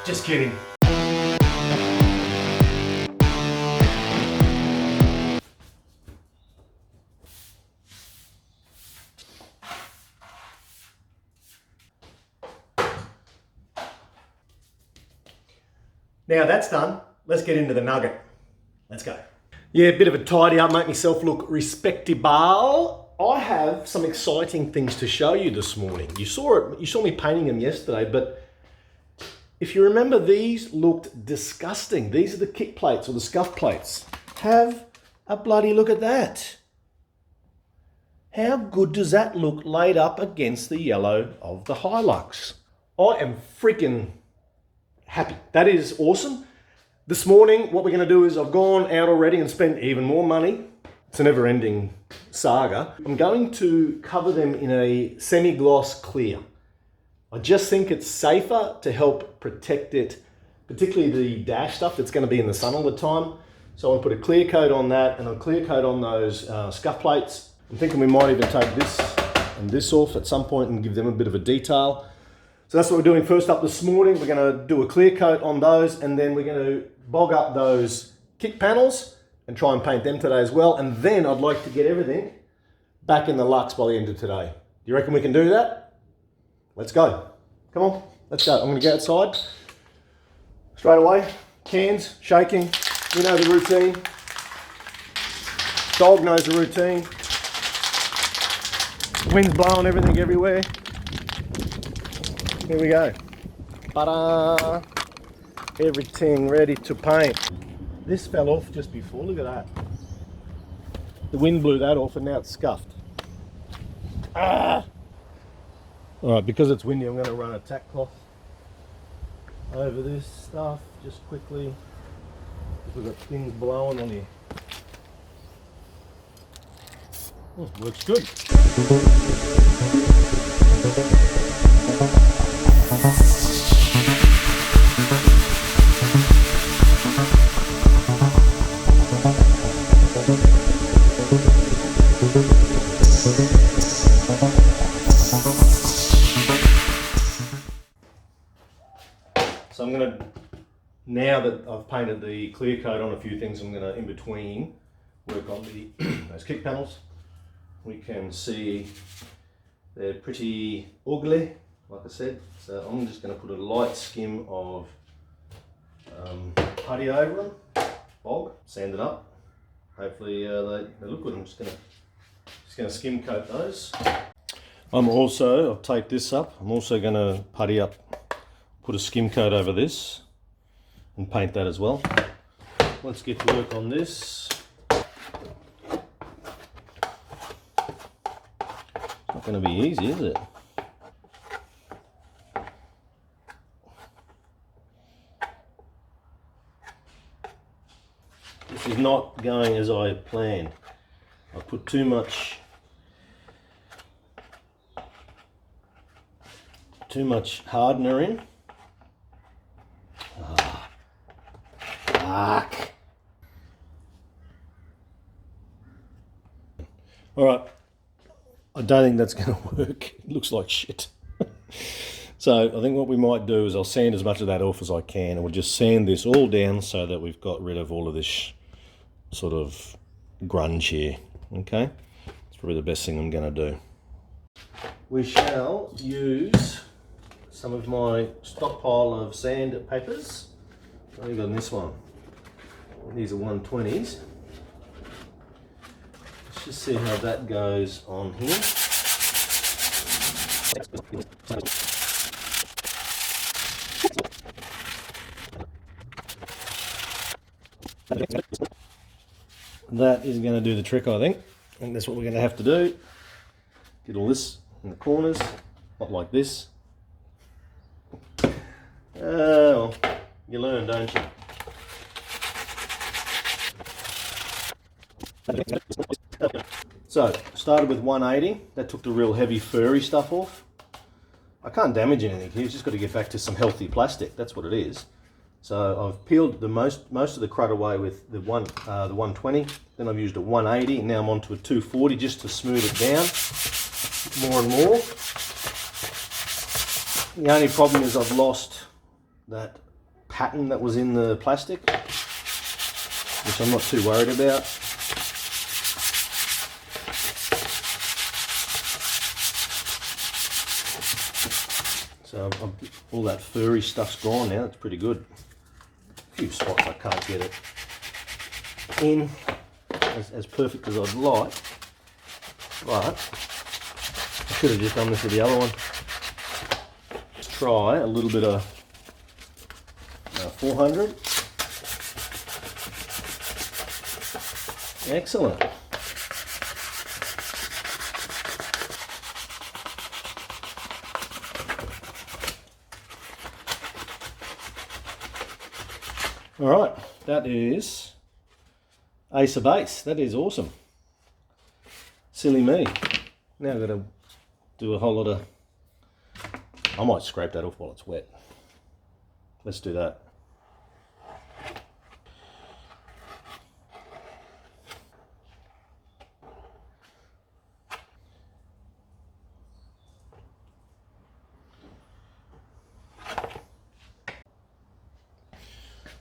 Just kidding. Now that's done, let's get into the nugget. Let's go. Yeah, a bit of a tidy up, make myself look respectable. I have some exciting things to show you this morning. You saw it, you saw me painting them yesterday, but if you remember, these looked disgusting. These are the kick plates or the scuff plates. Have a bloody look at that. How good does that look laid up against the yellow of the Hilux? I am freaking happy. That is awesome. This morning, what we're going to do is I've gone out already and spent even more money. It's a never-ending saga. I'm going to cover them in a semi-gloss clear. I just think it's safer to help protect it, particularly the dash stuff that's going to be in the sun all the time. So I want to put a clear coat on that and a clear coat on those scuff plates. I'm thinking we might even take this and this off at some point and give them a bit of a detail. So that's what we're doing first up this morning. We're going to do a clear coat on those, and then we're going to bog up those kick panels and try and paint them today as well. And then I'd like to get everything back in the Lux by the end of today. Do you reckon we can do that? Let's go. Come on, let's go. I'm going to go outside straight away. Cans shaking. You know the routine. Dog knows the routine. Wind's blowing everything everywhere. Here we go. Ta-da! Everything ready to paint. This fell off just before, look at that. The wind blew that off and now it's scuffed. Ah! Alright, because it's windy, I'm going to run a tack cloth over this stuff just quickly. Because we've got things blowing on here. Oh, works good. So I'm going to, now that I've painted the clear coat on a few things, I'm going to in between work on the those kick panels. We can see they're pretty ugly, like I said. So I'm just going to put a light skim of putty over them, bog, sand it up. Hopefully they look good. I'm just going to skim coat those. I've taped this up. I'm also going to putty up, put a skim coat over this and paint that as well. Let's get to work on this. Not going to be easy, is it? This is not going as I planned. I put too much hardener in. Fuck. All right. I don't think that's going to work. It looks like shit. So I think what we might do is I'll sand as much of that off as I can, and we'll just sand this all down so that we've got rid of all of this sort of grunge here. Okay, it's probably the best thing I'm going to do. We shall use some of my stockpile of sand papers. What have you got in this one? These are 120s. Let's just see how that goes on here. That is going to do the trick, I think. And that's what we're going to have to do. Get all this in the corners, not like this. Well, you learn, don't you? So, started with 180. That took the real heavy furry stuff off. I can't damage anything here, just got to get back to some healthy plastic. That's what it is. So I've peeled the most of the crud away with the 120. Then I've used a 180. Now I'm onto a 240 just to smooth it down more and more. The only problem is I've lost that pattern that was in the plastic, which I'm not too worried about. So all that furry stuff's gone now. It's pretty good. A few spots I can't get it in as perfect as I'd like, but I should have just done this with the other one. Let's try a little bit of 400. Excellent. All right, that is ace of base. That is awesome. Silly me. Now I've got to do a whole lot of... I might scrape that off while it's wet. Let's do that.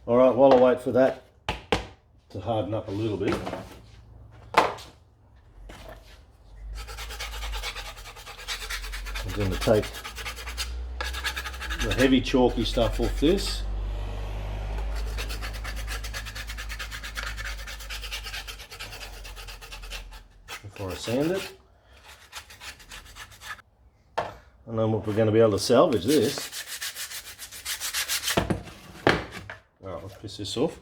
All right, while I wait for that to harden up a little bit, I'm going to take the heavy chalky stuff off this. Before I sand it. And then we're going to be able to salvage this. Alright, let's piss this off.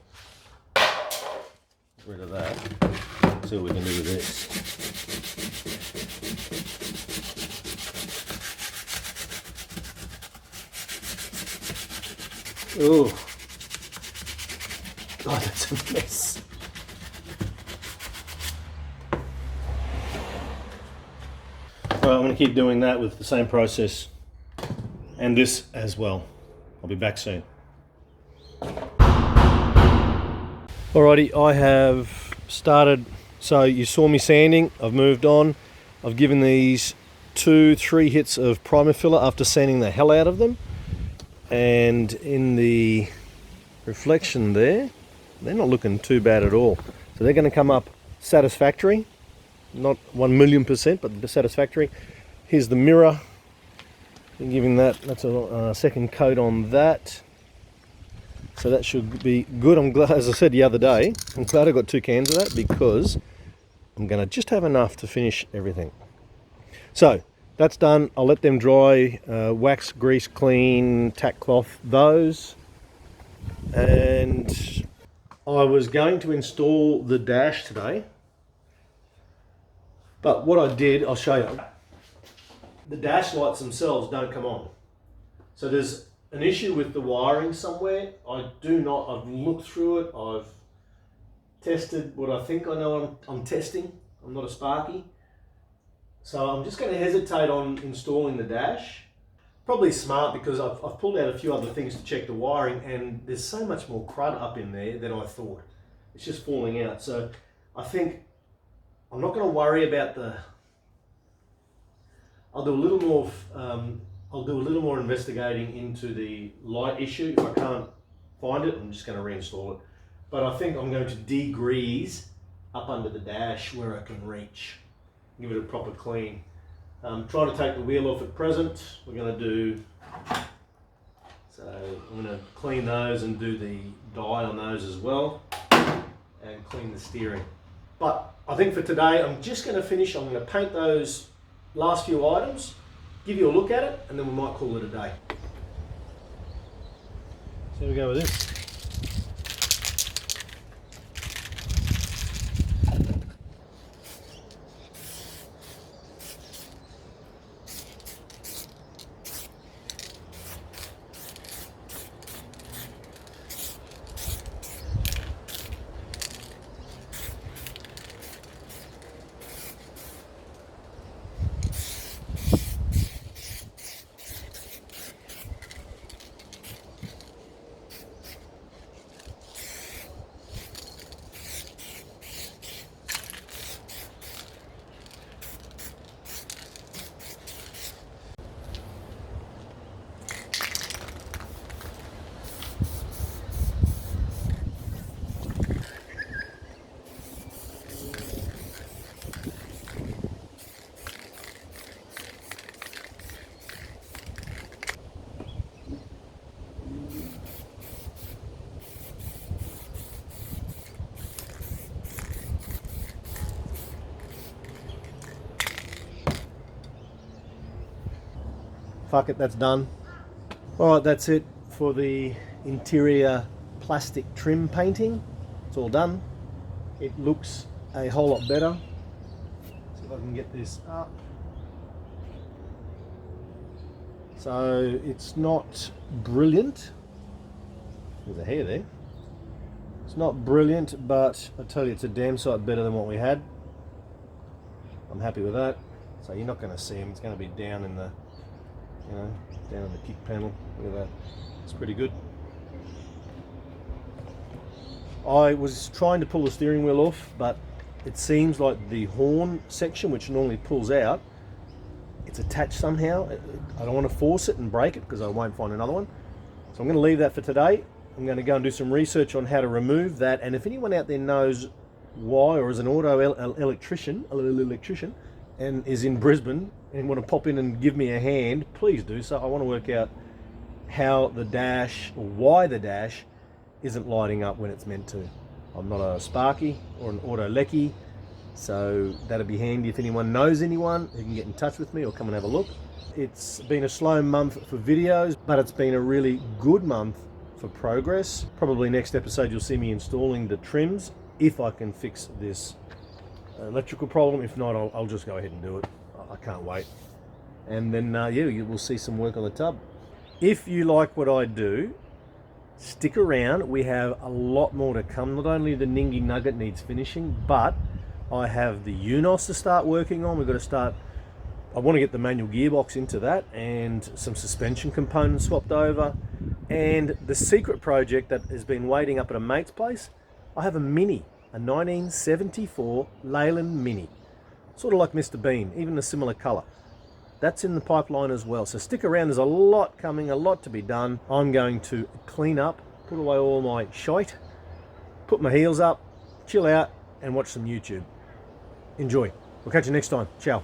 Get rid of that. See what we can do with this. Oh, God, that's a mess. Alright, I'm going to keep doing that with the same process and this as well. I'll be back soon. Alrighty, I have started, so you saw me sanding, I've moved on. I've given these 2-3 hits of primer filler after sanding the hell out of them. And in the reflection there, they're not looking too bad at all. So they're going to come up satisfactory, not 1,000,000%, but satisfactory. Here's the mirror. I'm giving that's a second coat on that. So that should be good. I'm glad, as I said the other day, I'm glad I got 2 cans of that because I'm going to just have enough to finish everything. So that's done. I'll let them dry, wax, grease, clean, tack cloth those. And I was going to install the dash today, but what I did, I'll show you. The dash lights themselves don't come on. So there's an issue with the wiring somewhere. I've looked through it, I've tested what I think I know I'm testing. I'm not a Sparky. So I'm just going to hesitate on installing the dash. Probably smart because I've pulled out a few other things to check the wiring and there's so much more crud up in there than I thought. It's just falling out. So I think I'm not going to worry about I'll do a little more investigating into the light issue. If I can't find it, I'm just going to reinstall it. But I think I'm going to degrease up under the dash where I can reach. Give it a proper clean. Trying to take the wheel off at present. We're going to do, so I'm going to clean those and do the dye on those as well and clean the steering. But I think for today I'm just going to finish. I'm going to paint those last few items, give you a look at it, and then we might call it a day. So here we go with this. fuck it, that's done. All right, that's it for the interior plastic trim painting. It's all done. It looks a whole lot better. See if I can get this up. So it's not brilliant. There's a hair there. It's not brilliant, but I tell you, it's a damn sight better than what we had. I'm happy with that. So you're not going to see them. It's going to be down in the, you know, down in the kick panel. Look at that. It's pretty good. I was trying to pull the steering wheel off, but it seems like the horn section, which normally pulls out, it's attached somehow. I don't want to force it and break it because I won't find another one. So I'm going to leave that for today. I'm going to go and do some research on how to remove that. And if anyone out there knows why, or is an auto electrician and is in Brisbane and want to pop in and give me a hand, please do so. I want to work out how the dash, or why the dash isn't lighting up when it's meant to. I'm not a Sparky or an auto lecky, so that'd be handy if anyone knows anyone who can get in touch with me or come and have a look. It's been a slow month for videos, but it's been a really good month for progress. Probably next episode you'll see me installing the trims if I can fix this electrical problem. If not, I'll just go ahead and do it. I can't wait. And then yeah, you will see some work on the tub. If you like what I do, stick around. We have a lot more to come. Not only the Ningy Nugget needs finishing, but I have the Unos to start working on. We've got to start, I want to get the manual gearbox into that and some suspension components swapped over. And the secret project that has been waiting up at a mate's place, I have a Mini, a 1974 Leyland Mini. Sort of like Mr. Bean, even a similar colour. That's in the pipeline as well. So stick around, there's a lot coming, a lot to be done. I'm going to clean up, put away all my shite, put my heels up, chill out and watch some YouTube. Enjoy. We'll catch you next time. Ciao.